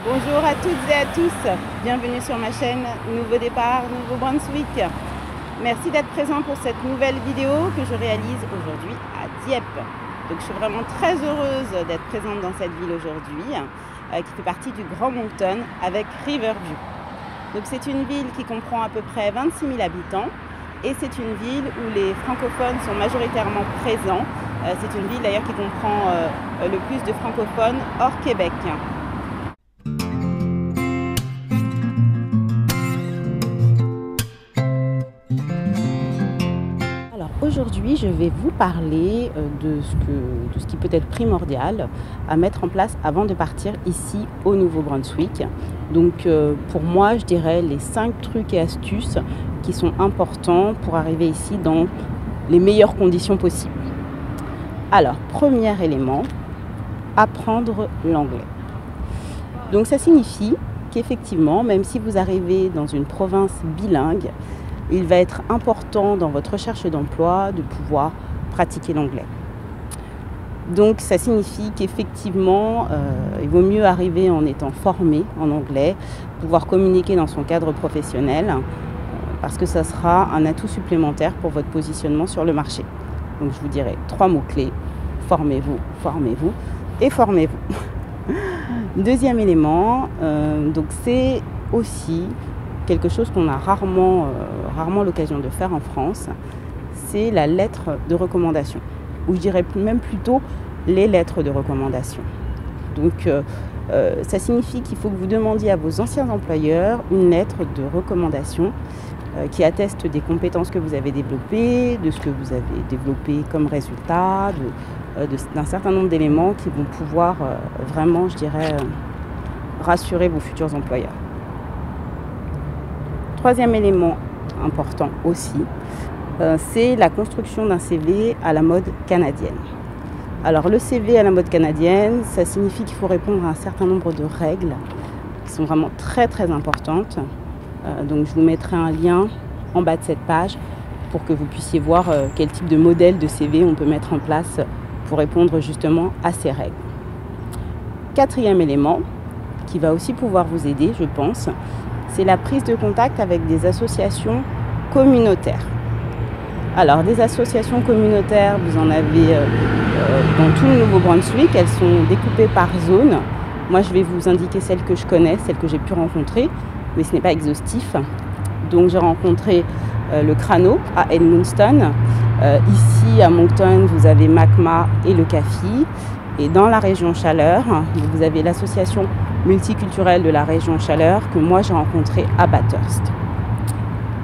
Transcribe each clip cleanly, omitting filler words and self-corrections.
Bonjour à toutes et à tous, bienvenue sur ma chaîne Nouveau Départ, Nouveau-Brunswick. Merci d'être présent pour cette nouvelle vidéo que je réalise aujourd'hui à Dieppe. Donc je suis vraiment très heureuse d'être présente dans cette ville aujourd'hui, qui fait partie du Grand Moncton avec Riverview. Donc c'est une ville qui comprend à peu près 26 000 habitants et c'est une ville où les francophones sont majoritairement présents. C'est une ville d'ailleurs qui comprend le plus de francophones hors Québec. Alors aujourd'hui, je vais vous parler de ce qui peut être primordial à mettre en place avant de partir ici au Nouveau-Brunswick. Donc pour moi, je dirais les 5 trucs et astuces qui sont importants pour arriver ici dans les meilleures conditions possibles. Alors, premier élément, apprendre l'anglais. Donc ça signifie qu'effectivement, même si vous arrivez dans une province bilingue, il va être important dans votre recherche d'emploi de pouvoir pratiquer l'anglais. Donc ça signifie qu'effectivement, il vaut mieux arriver en étant formé en anglais, pouvoir communiquer dans son cadre professionnel, parce que ça sera un atout supplémentaire pour votre positionnement sur le marché. Donc je vous dirai 3 mots-clés, formez-vous, formez-vous et formez-vous. Deuxième élément, donc c'est aussi quelque chose qu'on a rarement l'occasion de faire en France, c'est la lettre de recommandation, ou je dirais même plutôt les lettres de recommandation. Donc ça signifie qu'il faut que vous demandiez à vos anciens employeurs une lettre de recommandation qui atteste des compétences que vous avez développées, de ce que vous avez développé comme résultat, d'un certain nombre d'éléments qui vont pouvoir vraiment, je dirais, rassurer vos futurs employeurs. Troisième élément important aussi, c'est la construction d'un CV à la mode canadienne. Alors le CV à la mode canadienne, ça signifie qu'il faut répondre à un certain nombre de règles qui sont vraiment très très importantes. Donc je vous mettrai un lien en bas de cette page pour que vous puissiez voir quel type de modèle de CV on peut mettre en place pour répondre justement à ces règles. Quatrième élément qui va aussi pouvoir vous aider, je pense, c'est la prise de contact avec des associations communautaires. Alors des associations communautaires, vous en avez dans tout le Nouveau-Brunswick, elles sont découpées par zone. Moi je vais vous indiquer celles que je connais, celles que j'ai pu rencontrer, mais ce n'est pas exhaustif. Donc j'ai rencontré le Crano à Edmundston. Ici à Moncton, vous avez MACMA et le CAFI. Et dans la région Chaleur, vous avez l'association multiculturelle de la région Chaleur que moi j'ai rencontrée à Bathurst.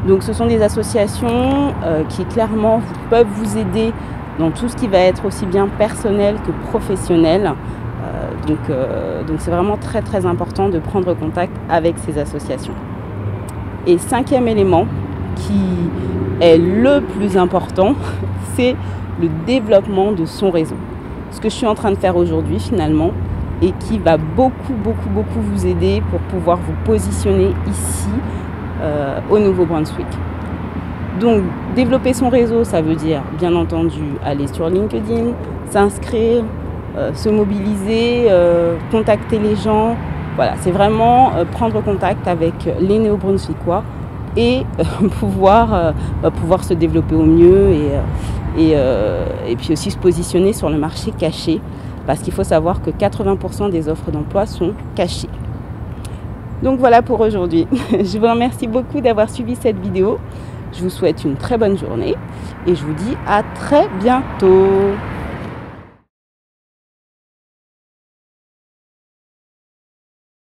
Donc ce sont des associations qui clairement peuvent vous aider dans tout ce qui va être aussi bien personnel que professionnel. Donc c'est vraiment très très important de prendre contact avec ces associations. Et 5e élément qui est le plus important, c'est le développement de son réseau. Ce que je suis en train de faire aujourd'hui finalement et qui va beaucoup vous aider pour pouvoir vous positionner ici au Nouveau-Brunswick. Donc développer son réseau, ça veut dire bien entendu aller sur LinkedIn, s'inscrire, se mobiliser, contacter les gens. Voilà, c'est vraiment prendre contact avec les Néo-Brunswickois et pouvoir se développer au mieux et puis aussi se positionner sur le marché caché, parce qu'il faut savoir que 80% des offres d'emploi sont cachées. Donc voilà pour aujourd'hui. Je vous remercie beaucoup d'avoir suivi cette vidéo. Je vous souhaite une très bonne journée et je vous dis à très bientôt.